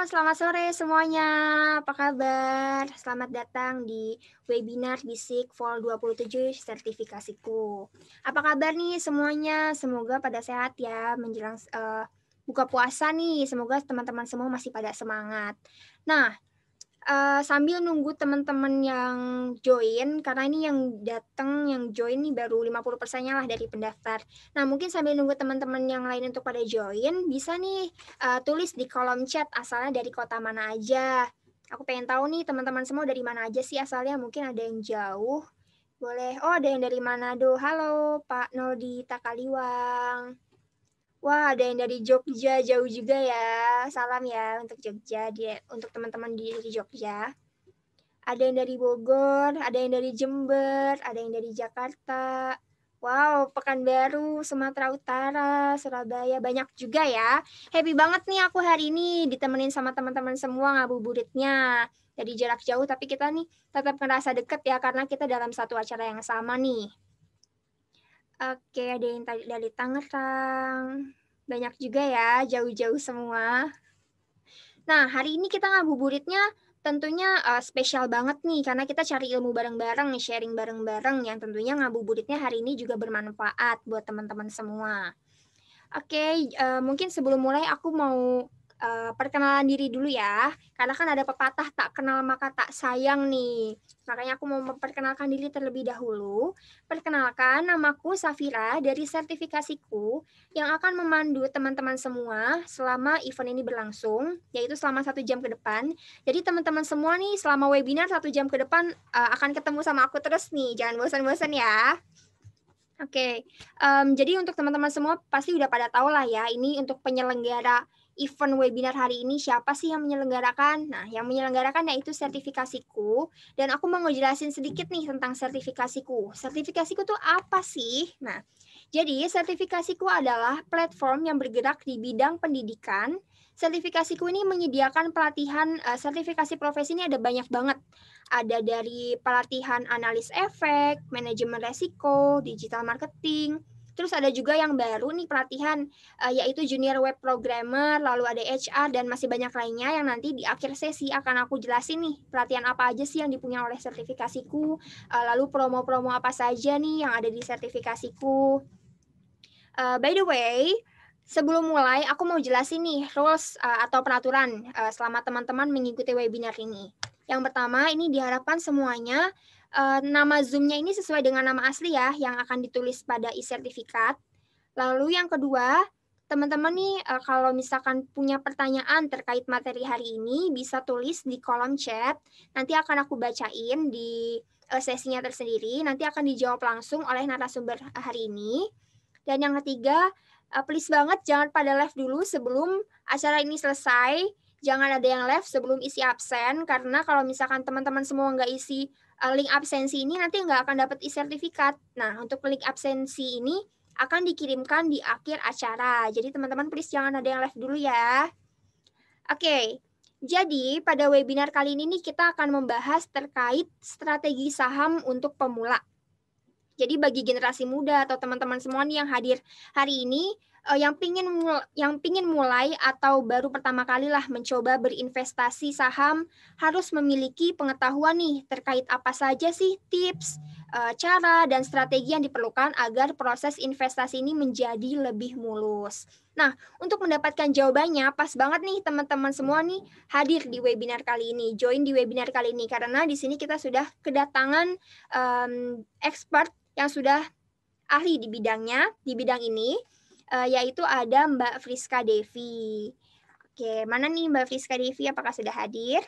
selamat sore semuanya. Apa kabar? Selamat datang di webinar Bisik Vol 27 Sertifikasiku. Apa kabar nih semuanya? Semoga pada sehat ya menjelang buka puasa nih. Semoga teman-teman semua masih pada semangat. Nah, sambil nunggu teman-teman yang join, karena ini yang datang, yang join nih baru 50%-nya lah dari pendaftar. Nah, mungkin sambil nunggu teman-teman yang lain untuk pada join, bisa nih tulis di kolom chat asalnya dari kota mana aja. Aku pengen tahu nih teman-teman semua dari mana aja sih asalnya, mungkin ada yang jauh. Boleh, oh ada yang dari Manado. Halo Pak Nodi Takaliwang. Wah, ada yang dari Jogja, jauh juga ya. Salam ya untuk Jogja, untuk teman-teman di Jogja. Ada yang dari Bogor, ada yang dari Jember, ada yang dari Jakarta. Wow, Pekanbaru, Sumatera Utara, Surabaya, banyak juga ya. Happy banget nih aku hari ini ditemenin sama teman-teman semua ngabuburitnya. Dari jarak jauh, tapi kita nih tetap ngerasa deket ya, karena kita dalam satu acara yang sama nih. Oke, ada yang dari Tangerang. Banyak juga ya, jauh-jauh semua. Nah, hari ini kita ngabuburitnya tentunya spesial banget nih, karena kita cari ilmu bareng-bareng, sharing bareng-bareng, yang tentunya ngabuburitnya hari ini juga bermanfaat buat teman-teman semua. Oke, mungkin sebelum mulai aku mau perkenalan diri dulu ya, karena kan ada pepatah tak kenal maka tak sayang nih. Makanya aku mau memperkenalkan diri terlebih dahulu. Perkenalkan, namaku Safira dari sertifikasiku yang akan memandu teman-teman semua selama event ini berlangsung, yaitu selama 1 jam ke depan. Jadi teman-teman semua nih selama webinar 1 jam ke depan akan ketemu sama aku terus nih, jangan bosan-bosan ya. Oke, jadi untuk teman-teman semua pasti udah pada tahu lah ya, ini untuk penyelenggara event webinar hari ini siapa sih yang menyelenggarakan? Nah, yang menyelenggarakan yaitu sertifikasiku, dan aku mau ngejelasin sedikit nih tentang sertifikasiku. Sertifikasiku tuh apa sih? Nah, jadi sertifikasiku adalah platform yang bergerak di bidang pendidikan. Sertifikasiku ini menyediakan pelatihan sertifikasi profesi ini ada banyak banget. Ada dari pelatihan analis efek, manajemen resiko, digital marketing. Terus ada juga yang baru nih pelatihan yaitu junior web programmer, lalu ada HR dan masih banyak lainnya yang nanti di akhir sesi akan aku jelasin nih pelatihan apa aja sih yang dipunya oleh sertifikasiku, lalu promo-promo apa saja nih yang ada di sertifikasiku. By the way, sebelum mulai aku mau jelasin nih rules atau peraturan selama teman-teman mengikuti webinar ini. Yang pertama, ini diharapkan semuanya nama Zoom-nya ini sesuai dengan nama asli ya, yang akan ditulis pada e-sertifikat. Lalu yang kedua, teman-teman nih kalau misalkan punya pertanyaan terkait materi hari ini, bisa tulis di kolom chat. Nanti akan aku bacain di sesinya tersendiri. Nanti akan dijawab langsung oleh narasumber hari ini. Dan yang ketiga, please banget jangan pada live dulu sebelum acara ini selesai. Jangan ada yang live sebelum isi absen, karena kalau misalkan teman-teman semua nggak isi link absensi ini, nanti nggak akan dapat e-sertifikat. Nah, untuk link absensi ini akan dikirimkan di akhir acara. Jadi teman-teman please jangan ada yang live dulu ya. Oke, jadi pada webinar kali ini nih kita akan membahas terkait strategi saham untuk pemula. Jadi bagi generasi muda atau teman-teman semua nih yang hadir hari ini, yang pingin mulai atau baru pertama kali lah mencoba berinvestasi saham, harus memiliki pengetahuan nih terkait apa saja sih tips, cara, dan strategi yang diperlukan agar proses investasi ini menjadi lebih mulus. Nah, untuk mendapatkan jawabannya, pas banget nih teman-teman semua nih hadir di webinar kali ini, join di webinar kali ini, karena di sini kita sudah kedatangan expert yang sudah ahli di bidangnya, di bidang ini, yaitu ada Mbak Friska Devi. Oke, mana nih Mbak Friska Devi? Apakah sudah hadir?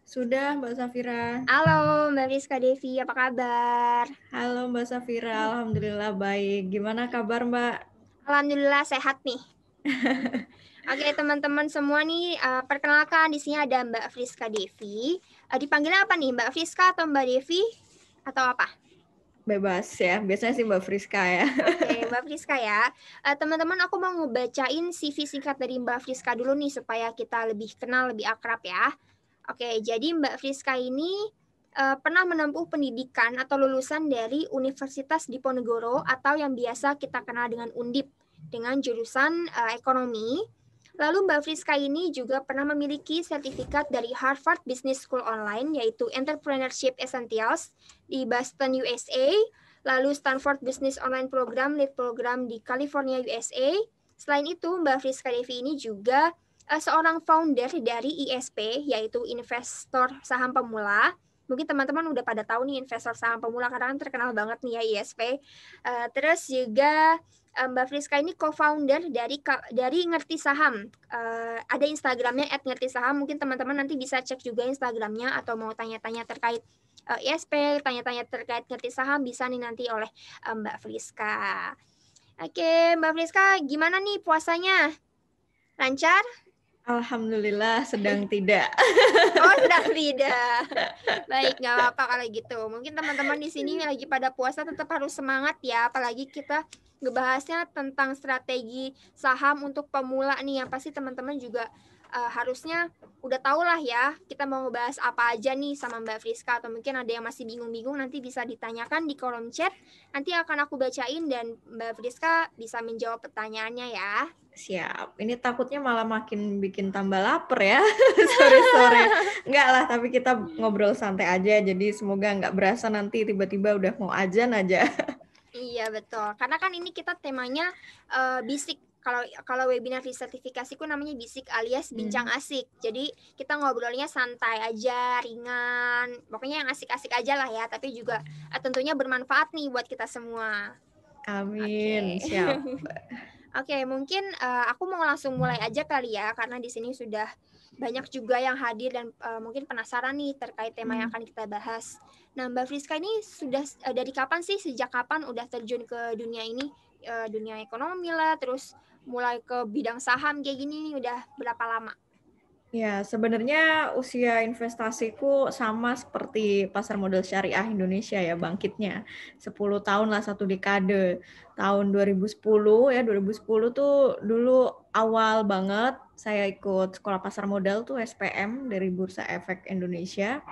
Sudah, Mbak Safira. Halo Mbak Friska Devi, apa kabar? Halo Mbak Safira, Alhamdulillah baik. Gimana kabar Mbak? Alhamdulillah sehat nih. Oke teman-teman semua nih, perkenalkan di sini ada Mbak Friska Devi. Dipanggilnya apa nih, Mbak Friska atau Mbak Devi? Atau apa? Bebas ya, biasanya sih Mbak Friska ya. Oke, Mbak Friska ya. Teman-teman, aku mau ngebacain CV singkat dari Mbak Friska dulu nih, supaya kita lebih kenal, lebih akrab ya. Oke, jadi Mbak Friska ini pernah menempuh pendidikan atau lulusan dari Universitas Diponegoro atau yang biasa kita kenal dengan Undip, dengan jurusan ekonomi. Lalu Mbak Friska ini juga pernah memiliki sertifikat dari Harvard Business School Online, yaitu Entrepreneurship Essentials di Boston, USA. Lalu Stanford Business Online Program, Lead Program di California, USA. Selain itu, Mbak Friska Devi ini juga seorang founder dari ISP, yaitu Investor Saham Pemula. Mungkin teman-teman udah pada tahu nih investor saham pemula karena kan terkenal banget nih ya ISP. Terus juga Mbak Friska ini co-founder dari Ngerti Saham. Ada Instagramnya @ngertisaham. Mungkin teman-teman nanti bisa cek juga Instagramnya atau mau tanya-tanya terkait ISP, tanya-tanya terkait Ngerti Saham bisa nih nanti oleh Mbak Friska. Oke, Mbak Friska, gimana nih puasanya? Lancar? Alhamdulillah sedang tidak. Oh, sedang tidak. Baik, nggak apa-apa kalau gitu. Mungkin teman-teman di sini lagi pada puasa tetap harus semangat ya. Apalagi kita ngebahasnya tentang strategi saham untuk pemula nih. Yang pasti teman-teman juga harusnya udah tau lah ya. Kita mau ngebahas apa aja nih sama Mbak Friska. Atau mungkin ada yang masih bingung-bingung nanti bisa ditanyakan di kolom chat. Nanti akan aku bacain dan Mbak Friska bisa menjawab pertanyaannya ya. Siap. Ini takutnya malah makin bikin tambah lapar ya. Sore-sore. Enggak lah, tapi kita ngobrol santai aja. Jadi semoga nggak berasa nanti tiba-tiba udah mau azan aja. Iya, betul. Karena kan ini kita temanya bisik. Kalau webinar di sertifikasiku namanya bisik alias bincang asik. Jadi kita ngobrolnya santai aja, ringan. Pokoknya yang asik-asik aja lah ya. Tapi juga tentunya bermanfaat nih buat kita semua. Amin. Oke. Siap. Oke, mungkin aku mau langsung mulai aja kali ya, karena di sini sudah banyak juga yang hadir dan mungkin penasaran nih terkait tema yang akan kita bahas. Nah, Mbak Friska ini sudah dari kapan sih, sejak kapan udah terjun ke dunia ini, dunia ekonomi lah, terus mulai ke bidang saham kayak gini nih, udah berapa lama? Ya, sebenarnya usia investasiku sama seperti pasar modal syariah Indonesia ya, bangkitnya. 10 tahun lah, satu dekade. Tahun 2010 ya, 2010 tuh dulu awal banget saya ikut sekolah pasar modal tuh SPM dari Bursa Efek Indonesia.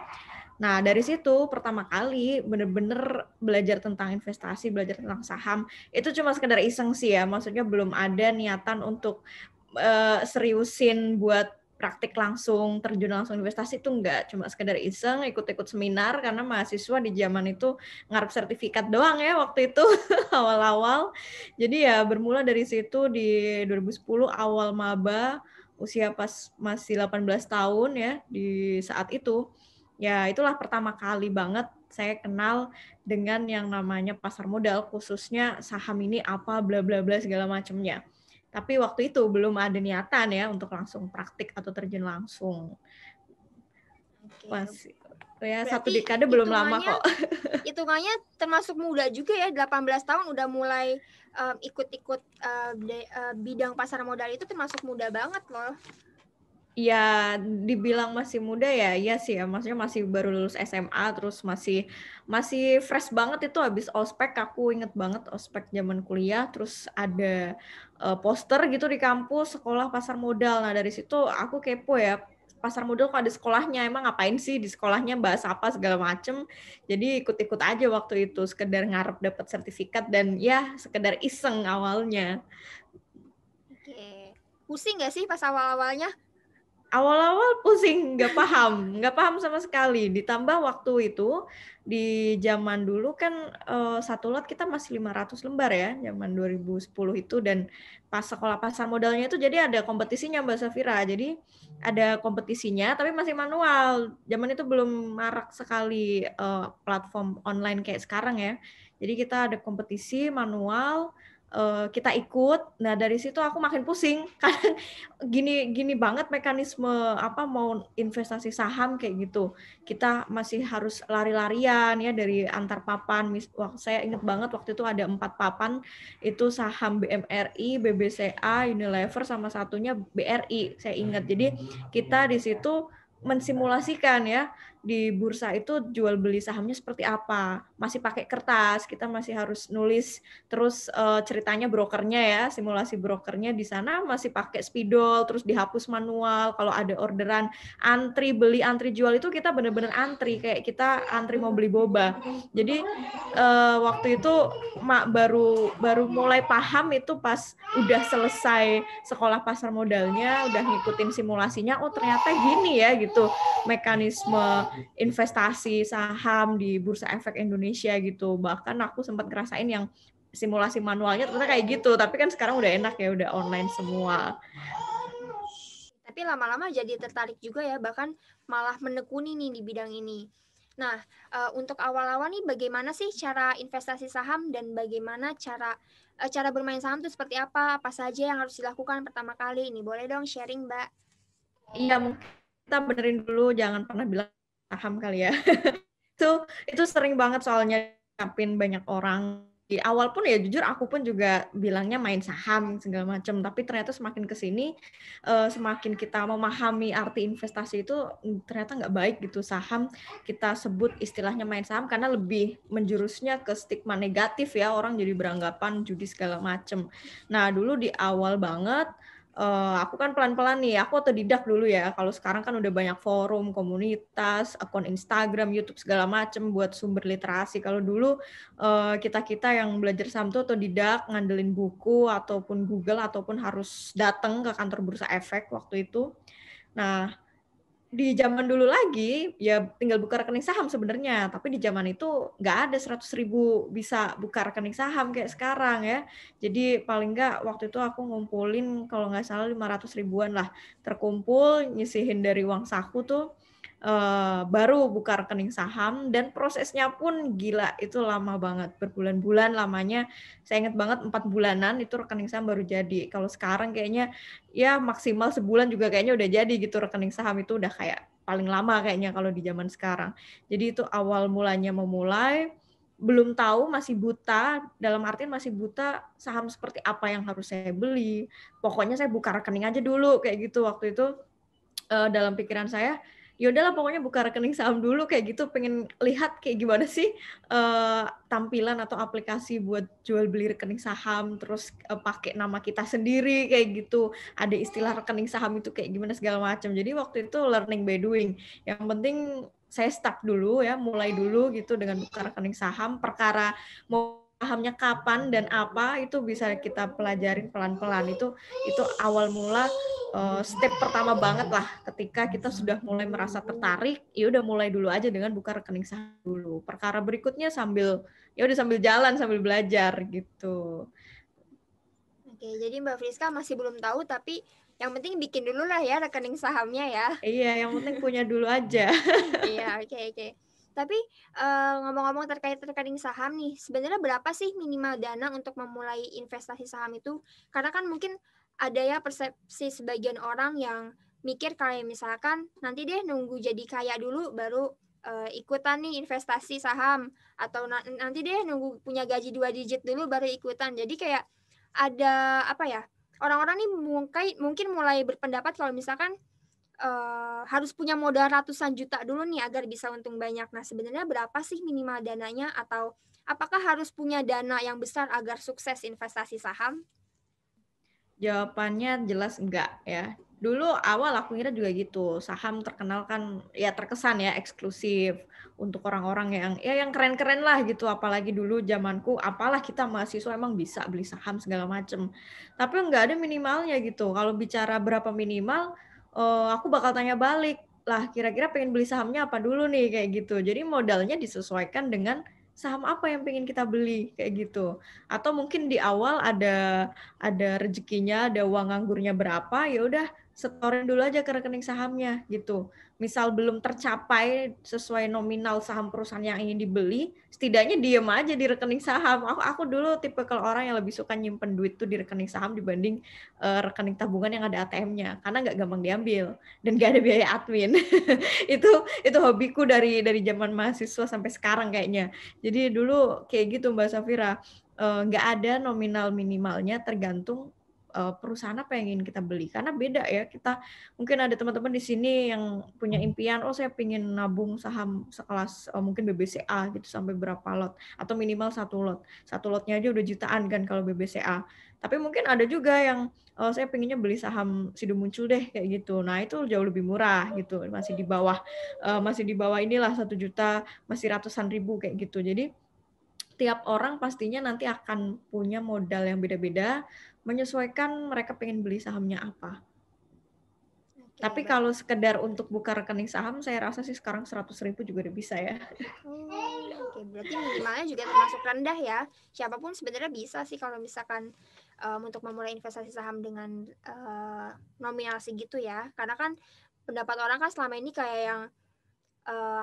Nah, dari situ pertama kali bener-bener belajar tentang investasi, belajar tentang saham. Itu cuma sekedar iseng sih ya, maksudnya belum ada niatan untuk seriusin buat praktik langsung, terjun langsung investasi itu enggak, cuma sekedar iseng ikut-ikut seminar karena mahasiswa di zaman itu ngarep sertifikat doang ya waktu itu awal-awal. Jadi ya bermula dari situ di 2010 awal maba, usia pas masih 18 tahun ya di saat itu. Ya itulah pertama kali banget saya kenal dengan yang namanya pasar modal, khususnya saham ini apa bla bla bla segala macamnya. Tapi waktu itu belum ada niatan ya untuk langsung praktik atau terjun langsung. Oke. Masih ya Berarti 1 dekade belum lama kok. Hitungannya termasuk muda juga ya, 18 tahun udah mulai ikut-ikut bidang pasar modal itu termasuk muda banget loh. Ya, dibilang masih muda ya, iya sih ya. Maksudnya masih baru lulus SMA, terus masih fresh banget itu habis ospek. Aku inget banget ospek zaman kuliah, terus ada poster gitu di kampus sekolah pasar modal. Nah dari situ aku kepo ya, pasar modal kok ada sekolahnya, emang ngapain sih di sekolahnya, bahas apa segala macem. Jadi ikut-ikut aja waktu itu, sekedar ngarep dapat sertifikat dan ya sekedar iseng awalnya. Oke. Pusing nggak sih pas awal-awalnya? Awal-awal pusing, nggak paham sama sekali. Ditambah waktu itu, di zaman dulu kan satu lot kita masih 500 lembar ya, zaman 2010 itu, dan pas sekolah pasar modalnya itu jadi ada kompetisinya Mbak Safira. Jadi ada kompetisinya tapi masih manual. Zaman itu belum marak sekali platform online kayak sekarang ya. Jadi kita ada kompetisi manual, kita ikut. Nah dari situ aku makin pusing karena gini banget mekanisme apa mau investasi saham kayak gitu. Kita masih harus lari-larian ya dari antar papan. Saya ingat banget waktu itu ada 4 papan, itu saham BMRI, BBCA, Unilever, sama satunya BRI. Saya ingat. Jadi kita di situ mensimulasikan ya di bursa itu jual beli sahamnya seperti apa. Masih pakai kertas, kita masih harus nulis terus ceritanya brokernya ya, simulasi brokernya di sana masih pakai spidol, terus dihapus manual. Kalau ada orderan antri beli, antri jual itu kita benar-benar antri, kayak kita antri mau beli boba. Jadi waktu itu baru mulai paham itu pas udah selesai sekolah pasar modalnya, udah ngikutin simulasinya, oh ternyata gini ya gitu mekanisme investasi saham di Bursa Efek Indonesia gitu. Bahkan aku sempat ngerasain yang simulasi manualnya ternyata kayak gitu, tapi kan sekarang udah enak ya, udah online semua. Tapi lama-lama jadi tertarik juga ya, bahkan malah menekuni nih di bidang ini. Nah, untuk awal-awal nih bagaimana sih cara investasi saham dan bagaimana cara bermain saham itu seperti apa? Apa saja yang harus dilakukan pertama kali? Ini boleh dong sharing, Mbak. Iya, mungkin kita benerin dulu, jangan pernah bilang saham kali ya. itu sering banget soalnya nyapin banyak orang. Di awal pun ya jujur aku pun juga bilangnya main saham segala macam, tapi ternyata semakin kesini semakin kita memahami arti investasi itu ternyata nggak baik gitu. Saham kita sebut istilahnya main saham karena lebih menjurusnya ke stigma negatif ya, orang jadi beranggapan judi segala macam. Nah dulu di awal banget aku kan pelan-pelan nih, aku otodidak dulu ya. Kalau sekarang kan udah banyak forum, komunitas, akun Instagram, YouTube segala macem buat sumber literasi. Kalau dulu kita-kita yang belajar saham tuh otodidak, ngandelin buku ataupun Google ataupun harus datang ke kantor Bursa Efek waktu itu. Nah, di zaman dulu lagi, ya tinggal buka rekening saham sebenarnya. Tapi di zaman itu nggak ada 100.000 bisa buka rekening saham kayak sekarang ya. Jadi paling nggak waktu itu aku ngumpulin kalau nggak salah 500 ribuan lah. Terkumpul, nyisihin dari uang saku tuh, baru buka rekening saham. Dan prosesnya pun gila, itu lama banget. Berbulan-bulan lamanya. Saya ingat banget 4 bulanan itu rekening saham baru jadi. Kalau sekarang kayaknya ya maksimal sebulan juga kayaknya udah jadi gitu, rekening saham itu udah kayak paling lama kayaknya kalau di zaman sekarang. Jadi itu awal mulanya memulai, belum tahu, masih buta, dalam artian masih buta saham seperti apa yang harus saya beli. Pokoknya saya buka rekening aja dulu kayak gitu waktu itu. Dalam pikiran saya, ya udahlah pokoknya buka rekening saham dulu kayak gitu, pengen lihat kayak gimana sih tampilan atau aplikasi buat jual beli rekening saham, terus pakai nama kita sendiri kayak gitu, ada istilah rekening saham itu kayak gimana segala macam. Jadi waktu itu learning by doing. Yang penting saya start dulu ya, mulai dulu gitu dengan buka rekening saham. Perkara mau pahamnya kapan dan apa itu bisa kita pelajarin pelan-pelan. Itu awal mula step pertama banget lah ketika kita sudah mulai merasa tertarik, ya udah mulai dulu aja dengan buka rekening saham dulu. Perkara berikutnya sambil jalan sambil belajar gitu. Oke, jadi Mbak Friska masih belum tahu, tapi yang penting bikin dulu lah ya rekening sahamnya ya. Iya, yang penting punya dulu aja. Iya, oke. Tapi ngomong-ngomong terkait rekening saham nih, sebenarnya berapa sih minimal dana untuk memulai investasi saham itu? Karena kan mungkin ada ya persepsi sebagian orang yang mikir kayak misalkan nanti deh nunggu jadi kaya dulu baru ikutan nih investasi saham, atau nanti deh nunggu punya gaji 2 digit dulu baru ikutan. Jadi kayak ada apa ya? Orang-orang nih mungkin mulai berpendapat kalau misalkan harus punya modal ratusan juta dulu nih agar bisa untung banyak. Nah, sebenarnya berapa sih minimal dananya, atau apakah harus punya dana yang besar agar sukses investasi saham? Jawabannya jelas enggak ya. Dulu awal aku kira juga gitu. Saham terkenal kan ya, terkesan ya eksklusif untuk orang-orang yang keren-keren lah gitu. Apalagi dulu zamanku, apalah kita mahasiswa emang bisa beli saham segala macem. Tapi enggak ada minimalnya gitu. Kalau bicara berapa minimal, aku bakal tanya balik. Lah kira-kira pengen beli sahamnya apa dulu nih kayak gitu. Jadi modalnya disesuaikan dengan saham apa yang pengen kita beli kayak gitu. Atau mungkin di awal ada rezekinya, ada uang nganggurnya berapa, ya udah setorin dulu aja ke rekening sahamnya gitu. Misal belum tercapai sesuai nominal saham perusahaan yang ingin dibeli, setidaknya diem aja di rekening saham. Aku dulu tipe kalau orang yang lebih suka nyimpen duit tuh di rekening saham dibanding rekening tabungan yang ada ATM-nya, karena nggak gampang diambil dan nggak ada biaya admin. itu hobiku dari zaman mahasiswa sampai sekarang kayaknya. Jadi dulu kayak gitu Mbak Safira. Nggak ada nominal minimalnya, tergantung perusahaan apa yang ingin kita beli. Karena beda ya, kita mungkin ada teman-teman di sini yang punya impian, saya pengen nabung saham sekelas mungkin BBCA gitu sampai berapa lot, atau minimal 1 lot. 1 lotnya aja udah jutaan kan kalau BBCA. Tapi mungkin ada juga yang saya pengennya beli saham Sido Muncul deh kayak gitu. Nah itu jauh lebih murah gitu, masih di bawah inilah 1 juta, masih ratusan ribu kayak gitu. Jadi tiap orang pastinya nanti akan punya modal yang beda-beda, menyesuaikan mereka pengen beli sahamnya apa. Tapi kalau sekedar untuk buka rekening saham, saya rasa sih sekarang 100.000 juga udah bisa ya. Oke, berarti minimalnya juga termasuk rendah ya. Siapapun sebenarnya bisa sih kalau misalkan untuk memulai investasi saham dengan nominal segitu ya. Karena kan pendapat orang kan selama ini kayak yang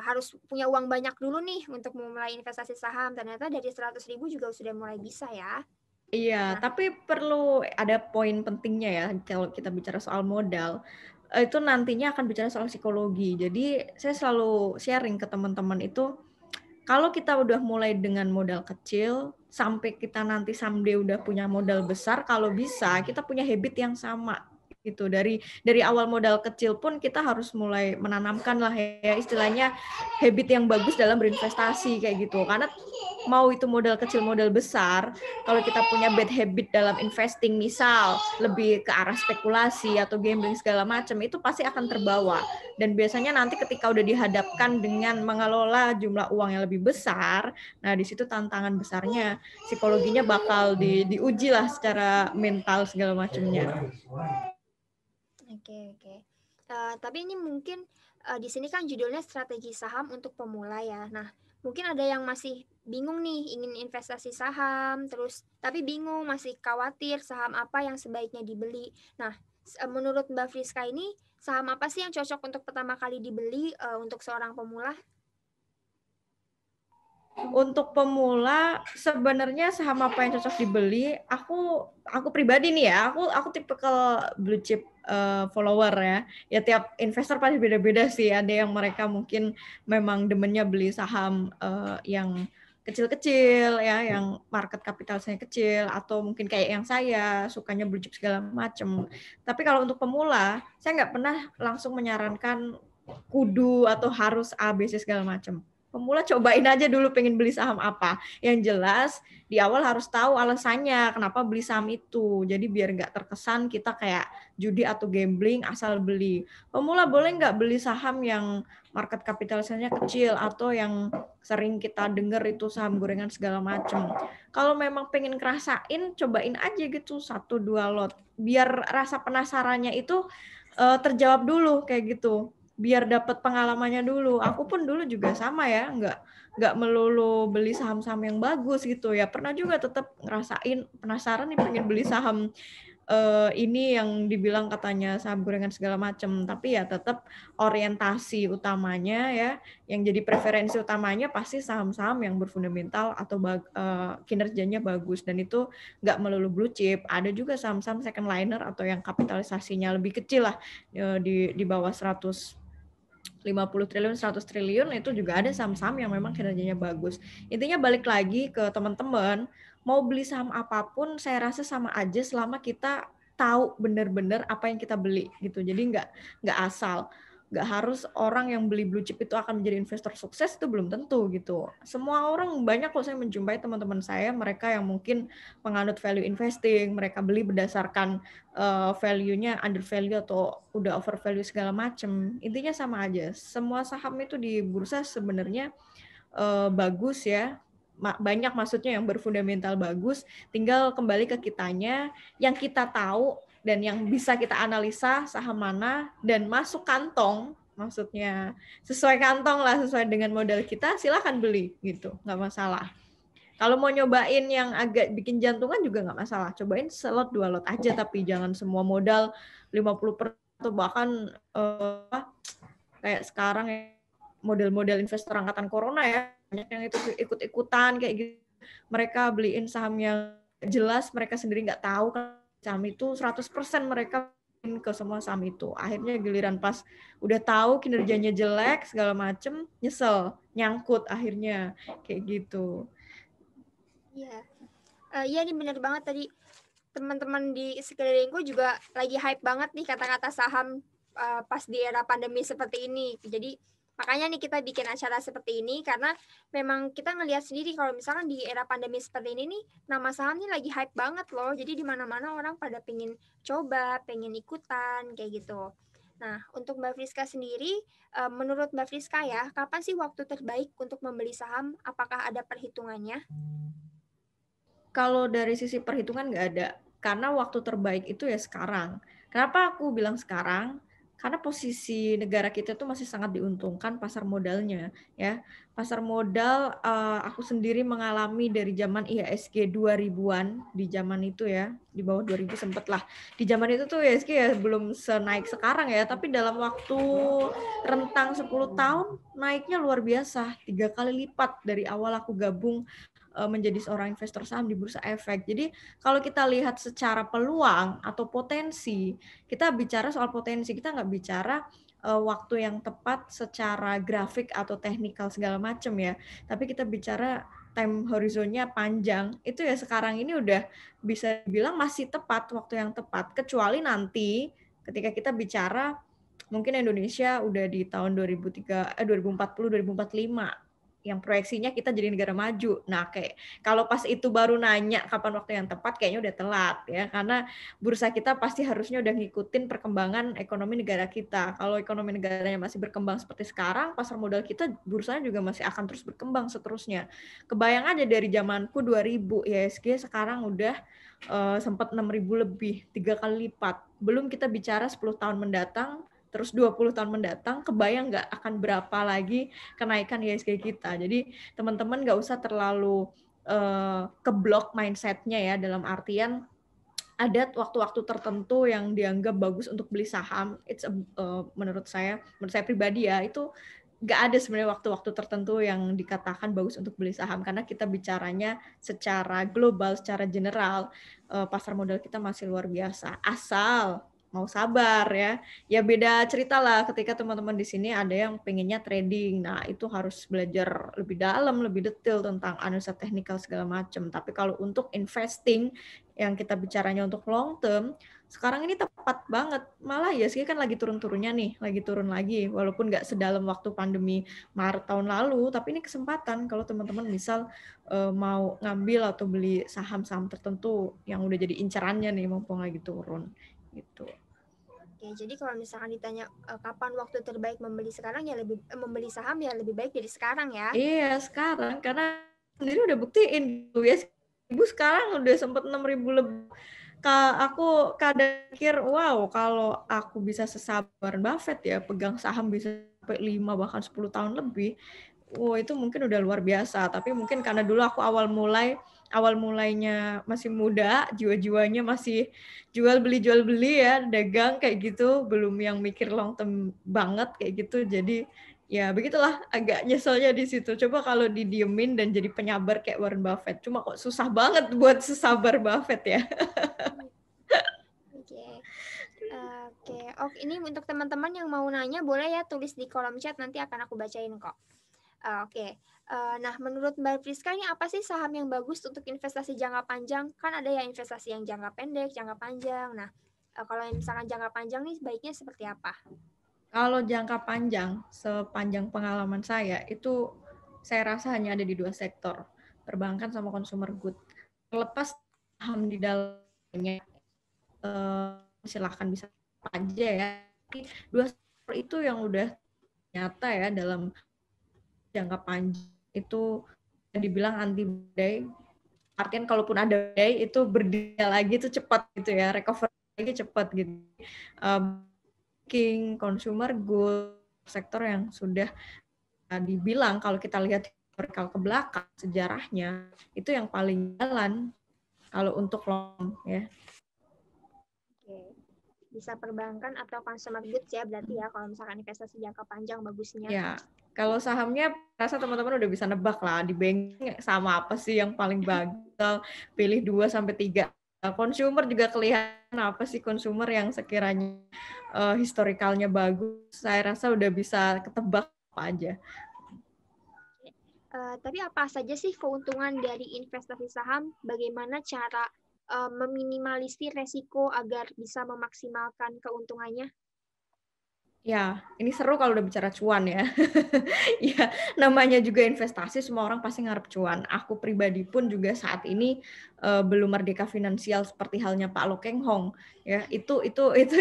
harus punya uang banyak dulu nih untuk memulai investasi saham. Ternyata dari 100.000 juga sudah mulai bisa ya. Iya, tapi perlu ada poin pentingnya ya kalau kita bicara soal modal. Itu nantinya akan bicara soal psikologi. Jadi saya selalu sharing ke teman-teman itu, kalau kita udah mulai dengan modal kecil, sampai kita nanti someday udah punya modal besar, kalau bisa kita punya habit yang sama gitu. Dari awal modal kecil pun kita harus mulai menanamkan lah ya istilahnya habit yang bagus dalam berinvestasi kayak gitu. Karena mau itu modal kecil modal besar, kalau kita punya bad habit dalam investing, misal lebih ke arah spekulasi atau gambling segala macam, itu pasti akan terbawa. Dan biasanya nanti ketika udah dihadapkan dengan mengelola jumlah uang yang lebih besar, nah di situ tantangan besarnya, psikologinya bakal diuji lah secara mental segala macamnya. Oke. Tapi ini mungkin di sini kan judulnya strategi saham untuk pemula ya. Nah, mungkin ada yang masih bingung nih ingin investasi saham, terus tapi bingung, masih khawatir saham apa yang sebaiknya dibeli. Nah, menurut Mbak Friska ini saham apa sih yang cocok untuk pertama kali dibeli untuk seorang pemula? Untuk pemula sebenarnya saham apa yang cocok dibeli? Aku pribadi nih ya, aku tipikal blue chip follower ya. Ya tiap investor pasti beda-beda sih. Ada yang mereka mungkin memang demennya beli saham yang kecil-kecil ya, yang market kapitalisasinya kecil, atau mungkin kayak yang saya sukanya blue chip segala macam. Tapi kalau untuk pemula, saya nggak pernah langsung menyarankan kudu atau harus A, B, C segala macam. Pemula cobain aja dulu pengen beli saham apa. Yang jelas di awal harus tahu alasannya kenapa beli saham itu. Jadi biar nggak terkesan kita kayak judi atau gambling asal beli. Pemula boleh nggak beli saham yang market kapitalisasinya kecil atau yang sering kita dengar itu saham gorengan segala macam. Kalau memang pengen ngerasain, cobain aja gitu 1-2 lot. Biar rasa penasarannya itu terjawab dulu kayak gitu. Biar dapat pengalamannya dulu. Aku pun dulu juga sama ya, nggak melulu beli saham-saham yang bagus gitu ya. Pernah juga tetap ngerasain penasaran nih pengen beli saham ini yang dibilang katanya saham gorengan segala macam. Tapi ya tetap orientasi utamanya ya, yang jadi preferensi utamanya pasti saham-saham yang berfundamental atau kinerjanya bagus. Dan itu nggak melulu blue chip. Ada juga saham-saham second liner atau yang kapitalisasinya lebih kecil lah, di bawah 50 triliun, 100 triliun, itu juga ada saham-saham yang memang kinerjanya bagus. Intinya balik lagi ke teman-teman, mau beli saham apapun saya rasa sama aja selama kita tahu benar-benar apa yang kita beli gitu. Jadi nggak asal. Nggak harus orang yang beli blue chip itu akan menjadi investor sukses, itu belum tentu gitu. Semua orang, banyak kok saya menjumpai teman-teman saya, mereka yang mungkin menganut value investing, mereka beli berdasarkan value-nya under value atau udah over value segala macam. Intinya sama aja. Semua saham itu di bursa sebenarnya bagus ya. Banyak maksudnya yang berfundamental bagus. Tinggal kembali ke kitanya, yang kita tahu dan yang bisa kita analisa saham mana dan masuk kantong. Maksudnya sesuai kantong lah, sesuai dengan modal kita, silakan beli gitu, nggak masalah. Kalau mau nyobain yang agak bikin jantungan juga nggak masalah. Cobain selot 2 lot aja, tapi jangan semua modal 50% atau bahkan kayak sekarang model-model investor angkatan corona ya, banyak yang itu ikut-ikutan kayak gitu. Mereka beliin saham yang jelas mereka sendiri nggak tahu kan saham itu 100% mereka ke semua saham itu. Akhirnya giliran pas udah tahu kinerjanya jelek segala macem, nyesel, nyangkut akhirnya kayak gitu. Iya. Iya, ini benar banget tadi. teman-teman di sekelilingku juga lagi hype banget nih kata-kata saham pas di era pandemi seperti ini. Jadi makanya nih kita bikin acara seperti ini karena memang kita ngelihat sendiri kalau misalkan di era pandemi seperti ini nih nama saham nih lagi hype banget loh. Jadi di mana-mana orang pada pengen coba, pengen ikutan kayak gitu. Nah, untuk Mbak Friska sendiri, menurut Mbak Friska ya, kapan sih waktu terbaik untuk membeli saham? Apakah ada perhitungannya? Kalau dari sisi perhitungan nggak ada, karena waktu terbaik itu ya sekarang. Kenapa aku bilang sekarang? Karena posisi negara kita itu masih sangat diuntungkan pasar modalnya, ya. Pasar modal aku sendiri mengalami dari zaman IHSG 2000-an, di zaman itu ya, di bawah 2000 sempet lah. Di zaman itu tuh IHSG ya belum senaik sekarang ya, tapi dalam waktu rentang 10 tahun naiknya luar biasa, 3 kali lipat dari awal aku gabung menjadi seorang investor saham di Bursa Efek. Jadi kalau kita lihat secara peluang atau potensi, kita bicara soal potensi, kita nggak bicara waktu yang tepat secara grafik atau teknikal segala macam ya. Tapi kita bicara time horizonnya panjang, itu ya sekarang ini udah bisa bilang masih tepat, waktu yang tepat. Kecuali nanti ketika kita bicara mungkin Indonesia udah di tahun 2040, 2045 yang proyeksinya kita jadi negara maju. Nah, kayak kalau pas itu baru nanya kapan waktu yang tepat, kayaknya udah telat ya, karena bursa kita pasti harusnya udah ngikutin perkembangan ekonomi negara kita. Kalau ekonomi negaranya masih berkembang seperti sekarang, pasar modal kita bursanya juga masih akan terus berkembang seterusnya. Kebayang aja dari zamanku 2000 IHSG sekarang udah sempat 6.000 lebih, 3 kali lipat. Belum kita bicara 10 tahun mendatang, terus 20 tahun mendatang, kebayang nggak akan berapa lagi kenaikan IHSG kita. Jadi teman-teman nggak usah terlalu keblok mindset-nya ya, dalam artian ada waktu-waktu tertentu yang dianggap bagus untuk beli saham. Menurut saya pribadi ya, itu nggak ada sebenarnya waktu-waktu tertentu yang dikatakan bagus untuk beli saham, karena kita bicaranya secara global, secara general, pasar modal kita masih luar biasa. Asal mau sabar ya. Ya beda cerita lah ketika teman-teman di sini ada yang pengennya trading. Nah, itu harus belajar lebih dalam, lebih detail tentang analisa teknikal segala macam. Tapi kalau untuk investing yang kita bicaranya untuk long term, sekarang ini tepat banget. Malah ya sih kan lagi turun-turunnya nih, lagi turun lagi. Walaupun nggak sedalam waktu pandemi Maret tahun lalu, tapi ini kesempatan kalau teman-teman misal mau ngambil atau beli saham-saham tertentu yang udah jadi incarannya nih mumpung lagi turun gitu. Oke, jadi kalau misalkan ditanya kapan waktu terbaik membeli sekarang ya membeli saham ya lebih baik dari sekarang ya. Iya, sekarang karena sendiri udah buktiin gitu ya. Ibu sekarang udah sempat 6.000 lebih. Aku kadang pikir, wow, kalau aku bisa sesabar Buffett ya, pegang saham bisa sampai 5 bahkan 10 tahun lebih. Wow, itu mungkin udah luar biasa. Tapi mungkin karena dulu aku awal mulainya masih muda, jiwa-jiwanya masih jual beli ya, dagang kayak gitu, belum yang mikir long term banget kayak gitu. Jadi ya begitulah, agak nyeselnya di situ. Coba kalau didiemin dan jadi penyabar kayak Warren Buffett. Cuma kok susah banget buat sesabar Buffett ya. Oke. Oke. Oh, ini untuk teman-teman yang mau nanya boleh ya tulis di kolom chat, nanti akan aku bacain kok. Oke. Nah, menurut Mbak Friska ini apa sih saham yang bagus untuk investasi jangka panjang? Kan ada ya investasi yang jangka pendek, jangka panjang. Nah, kalau yang misalkan jangka panjang nih baiknya seperti apa? Kalau jangka panjang, sepanjang pengalaman saya, itu saya rasa hanya ada di 2 sektor, perbankan sama consumer good. Terlepas saham di dalamnya, silahkan bisa aja ya. Dua sektor itu yang udah nyata ya dalam jangka panjang itu dibilang anti badai. Artian kalaupun ada badai itu berdiri lagi itu cepat gitu ya, recovery lagi cepat gitu. Banking, consumer good, sektor yang sudah dibilang kalau kita lihat historical ke belakang sejarahnya itu yang paling jalan kalau untuk long ya. Oke. Bisa perbankan atau consumer goods ya berarti ya kalau misalkan investasi jangka panjang bagusnya. Ya, kalau sahamnya rasa teman-teman udah bisa nebak lah di banking sama apa sih yang paling bagus, pilih 2 sampai 3. Consumer juga kelihatan apa sih consumer yang sekiranya historikalnya bagus. Saya rasa udah bisa ketebak apa aja. Tapi apa saja sih keuntungan dari investasi saham? Bagaimana cara meminimalisir resiko agar bisa memaksimalkan keuntungannya? Ya, ini seru kalau udah bicara cuan ya. Ya, namanya juga investasi, semua orang pasti ngarep cuan. Aku pribadi pun juga saat ini belum merdeka finansial seperti halnya Pak Lo Keng Hong. Ya, itu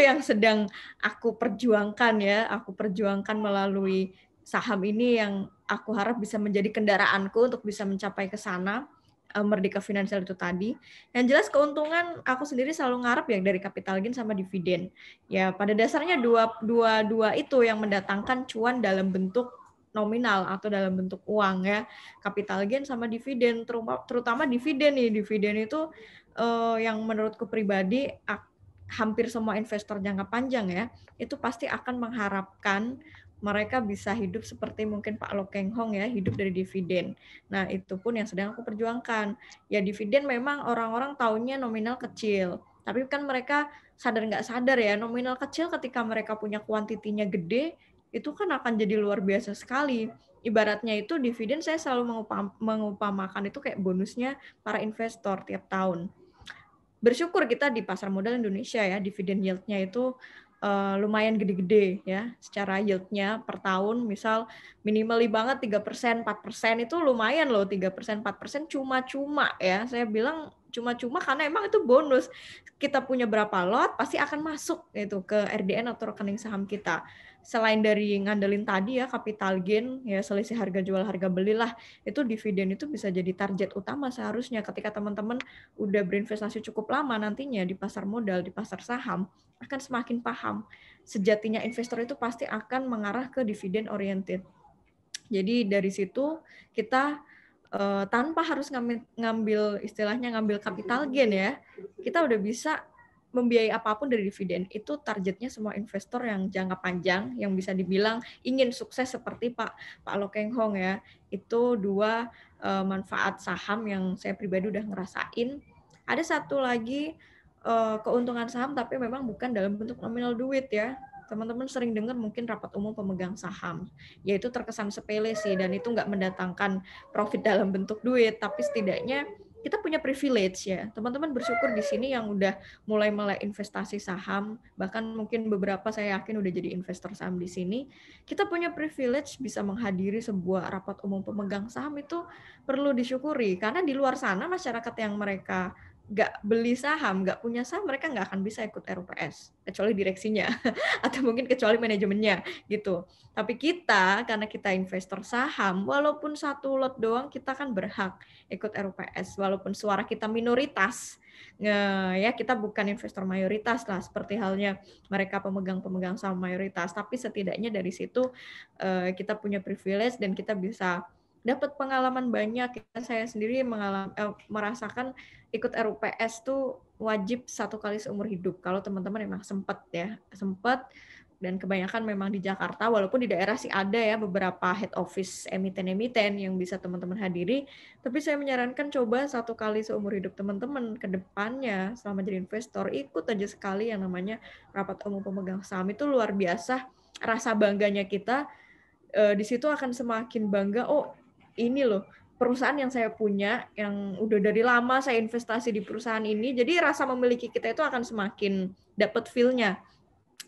yang sedang aku perjuangkan ya. Aku perjuangkan melalui saham ini yang aku harap bisa menjadi kendaraanku untuk bisa mencapai ke sana. Merdeka finansial itu tadi. Yang jelas keuntungan aku sendiri selalu ngarep ya dari capital gain sama dividen. Ya, pada dasarnya dua itu yang mendatangkan cuan dalam bentuk nominal atau dalam bentuk uang ya. Capital gain sama dividen, terutama dividen nih. Dividen itu yang menurutku pribadi hampir semua investor jangka panjang ya, itu pasti akan mengharapkan mereka bisa hidup seperti mungkin Pak Lo Keng Hong ya, hidup dari dividen. Nah, itu pun yang sedang aku perjuangkan. Ya, dividen memang orang-orang taunya nominal kecil, tapi kan mereka sadar nggak sadar ya, nominal kecil ketika mereka punya kuantitinya gede, itu kan akan jadi luar biasa sekali. Ibaratnya itu dividen saya selalu mengupamakan itu kayak bonusnya para investor tiap tahun. Bersyukur kita di pasar modal Indonesia ya, dividen yield-nya itu lumayan gede-gede ya, secara yield-nya per tahun misal minimally banget 3%, 4% itu lumayan loh, 3%, 4% cuma-cuma ya. Saya bilang cuma-cuma karena emang itu bonus. Kita punya berapa lot pasti akan masuk itu ke RDN atau rekening saham kita. Selain dari ngandelin tadi ya capital gain ya, selisih harga jual harga belilah, itu dividen itu bisa jadi target utama seharusnya ketika teman-teman udah berinvestasi cukup lama nantinya di pasar modal, di pasar saham, akan semakin paham sejatinya investor itu pasti akan mengarah ke dividen oriented. Jadi dari situ kita tanpa harus ngambil istilahnya ngambil capital gain ya, kita udah bisa membiayai apapun dari dividen. Itu targetnya semua investor yang jangka panjang, yang bisa dibilang ingin sukses seperti Pak Lo Keng Hong ya. Itu dua manfaat saham yang saya pribadi udah ngerasain. Ada satu lagi keuntungan saham, tapi memang bukan dalam bentuk nominal duit ya. Teman-teman sering dengar mungkin rapat umum pemegang saham, yaitu terkesan sepele sih, dan itu nggak mendatangkan profit dalam bentuk duit, tapi setidaknya kita punya privilege ya. Teman-teman bersyukur di sini yang udah mulai investasi saham, bahkan mungkin beberapa saya yakin udah jadi investor saham di sini. Kita punya privilege bisa menghadiri sebuah rapat umum pemegang saham, itu perlu disyukuri, karena di luar sana masyarakat yang mereka nggak beli saham, nggak punya saham, mereka nggak akan bisa ikut RUPS, kecuali direksinya, atau mungkin kecuali manajemennya, gitu. Tapi kita, karena kita investor saham, walaupun satu lot doang, kita kan berhak ikut RUPS, walaupun suara kita minoritas, ya kita bukan investor mayoritas lah, seperti halnya mereka pemegang saham mayoritas, tapi setidaknya dari situ kita punya privilege dan kita bisa dapat pengalaman banyak. Saya sendiri merasakan ikut RUPS tuh wajib 1 kali seumur hidup. Kalau teman-teman memang sempat dan kebanyakan memang di Jakarta, walaupun di daerah sih ada ya beberapa head office emiten-emiten yang bisa teman-teman hadiri, tapi saya menyarankan coba 1 kali seumur hidup teman-teman ke depannya selama jadi investor, ikut aja sekali yang namanya rapat umum pemegang saham. Itu luar biasa, rasa bangganya kita di situ akan semakin bangga, oh ini loh perusahaan yang saya punya, yang udah dari lama saya investasi di perusahaan ini, jadi rasa memiliki kita itu akan semakin dapat feel-nya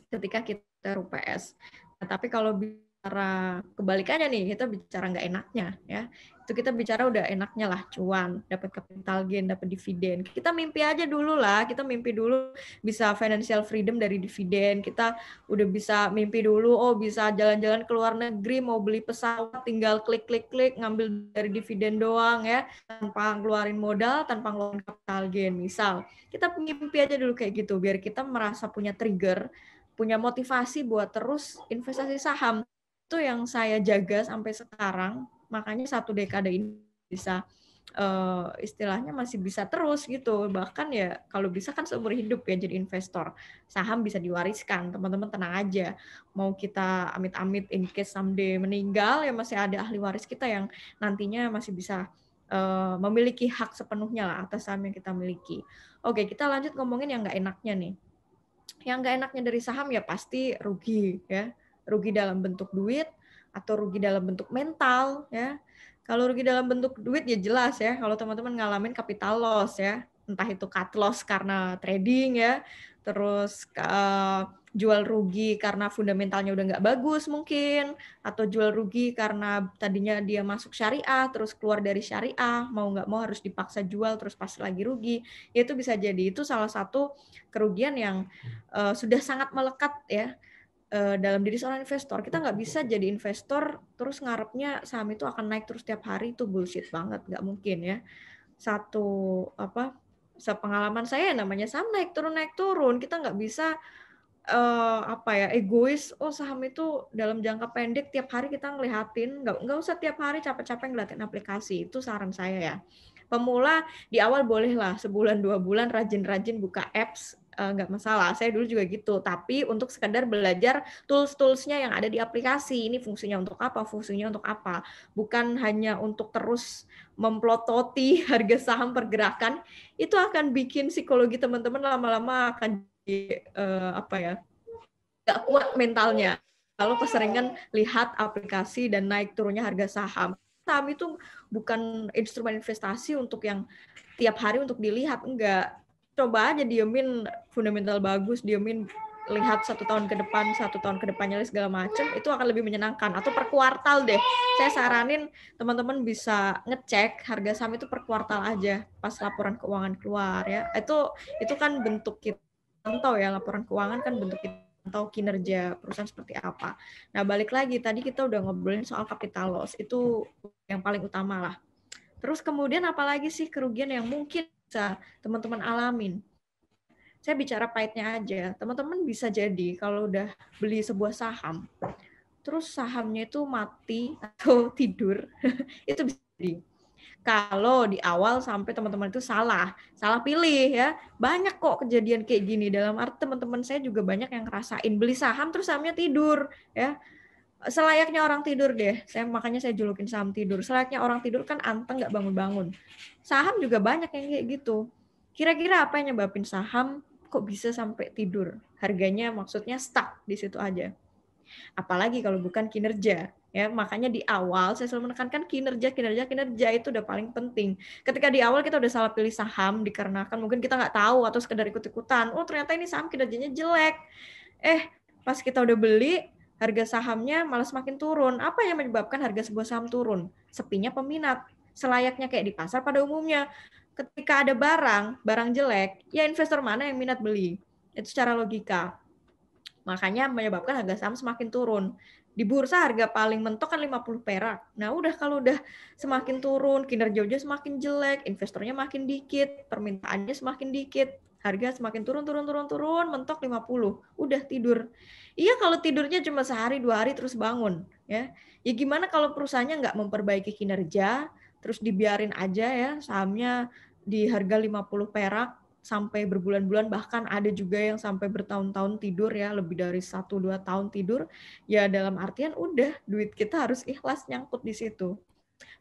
ketika kita RUPS. Nah, tapi kalau bicara kebalikannya nih, kita bicara nggak enaknya ya. Itu kita bicara udah enaknya lah, cuan, dapat capital gain, dapat dividen. Kita mimpi aja dulu lah, kita mimpi dulu bisa financial freedom dari dividen. Kita udah bisa mimpi dulu, oh bisa jalan-jalan ke luar negeri, mau beli pesawat, tinggal klik-klik-klik, ngambil dari dividen doang ya, tanpa ngeluarin modal, tanpa ngeluarin capital gain. Misal, kita mimpi aja dulu kayak gitu, biar kita merasa punya trigger, punya motivasi buat terus investasi saham. Itu yang saya jaga sampai sekarang, makanya 1 dekade ini bisa istilahnya masih bisa terus gitu, bahkan ya kalau bisa kan seumur hidup ya jadi investor saham, bisa diwariskan. Teman-teman tenang aja, mau kita amit-amit in case someday meninggal ya masih ada ahli waris kita yang nantinya masih bisa memiliki hak sepenuhnya lah atas saham yang kita miliki. Oke, kita lanjut ngomongin yang nggak enaknya nih. Yang nggak enaknya dari saham ya pasti rugi ya, rugi dalam bentuk duit atau rugi dalam bentuk mental ya. Kalau rugi dalam bentuk duit ya jelas ya, kalau teman-teman ngalamin capital loss ya, entah itu cut loss karena trading ya, terus jual rugi karena fundamentalnya udah nggak bagus mungkin, atau jual rugi karena tadinya dia masuk syariah terus keluar dari syariah, mau nggak mau harus dipaksa jual terus pas lagi rugi, ya itu bisa jadi itu salah satu kerugian yang sudah sangat melekat ya dalam diri seorang investor. Kita nggak bisa jadi investor terus ngarepnya saham itu akan naik terus tiap hari, itu bullshit banget, nggak mungkin ya. Sepengalaman saya namanya saham naik turun, kita nggak bisa egois, saham itu dalam jangka pendek tiap hari kita ngelihatin, nggak usah tiap hari capek-capek ngeliatin aplikasi, itu saran saya ya. Pemula di awal bolehlah sebulan 2 bulan rajin-rajin buka apps, nggak masalah, saya dulu juga gitu, tapi untuk sekedar belajar tools-toolsnya yang ada di aplikasi, ini fungsinya untuk apa, bukan hanya untuk terus memplototi harga saham pergerakan, itu akan bikin psikologi teman-teman lama-lama akan nggak kuat mentalnya kalau keseringan lihat aplikasi dan naik turunnya harga saham. Saham itu bukan instrumen investasi untuk yang tiap hari untuk dilihat, enggak. Coba aja diemin fundamental bagus, diemin lihat 1 tahun ke depan, 1 tahun ke depannya segala macam, itu akan lebih menyenangkan. Atau per kuartal deh. Saya saranin teman-teman bisa ngecek harga saham itu per kuartal aja pas laporan keuangan keluar ya. Itu kan bentuk kita pantau ya, laporan keuangan kan bentuk kita atau kinerja perusahaan seperti apa. Nah, balik lagi tadi kita udah ngobrolin soal capital loss, itu yang paling utama lah. Terus kemudian apalagi sih kerugian yang mungkin bisa teman-teman alamin? Saya bicara pahitnya aja. Teman-teman bisa jadi kalau udah beli sebuah saham, terus sahamnya itu mati atau tidur, itu bisa jadi. Kalau di awal sampai teman-teman itu salah pilih ya. Banyak kok kejadian kayak gini, dalam arti teman-teman saya juga banyak yang ngerasain beli saham terus sahamnya tidur ya. Selayaknya orang tidur deh, makanya saya julukin saham tidur. Selayaknya orang tidur kan anteng nggak bangun-bangun. Saham juga banyak yang kayak gitu. Kira-kira apa yang nyebabin saham kok bisa sampai tidur? Harganya maksudnya stuck di situ aja. Apalagi kalau bukan kinerja. Ya, makanya di awal saya selalu menekankan kinerja itu udah paling penting. Ketika di awal kita udah salah pilih saham dikarenakan mungkin kita nggak tahu atau sekedar ikut-ikutan, ternyata ini saham kinerjanya jelek. Pas kita udah beli, harga sahamnya malah semakin turun. Apa yang menyebabkan harga sebuah saham turun? Sepinya peminat. Selayaknya kayak di pasar pada umumnya. Ketika ada barang jelek, ya investor mana yang minat beli? Itu secara logika. Makanya menyebabkan harga saham semakin turun. Di bursa harga paling mentok kan 50 perak. Nah, kalau udah semakin turun, kinerjanya semakin jelek, investornya makin dikit, permintaannya semakin dikit, harga semakin turun, mentok 50. Udah tidur. Iya, kalau tidurnya cuma sehari, 2 hari terus bangun, ya. Ya gimana kalau perusahaannya nggak memperbaiki kinerja, terus dibiarin aja ya sahamnya di harga 50 perak, sampai berbulan-bulan, bahkan ada juga yang sampai bertahun-tahun tidur ya, lebih dari 1-2 tahun tidur, ya dalam artian udah duit kita harus ikhlas nyangkut di situ.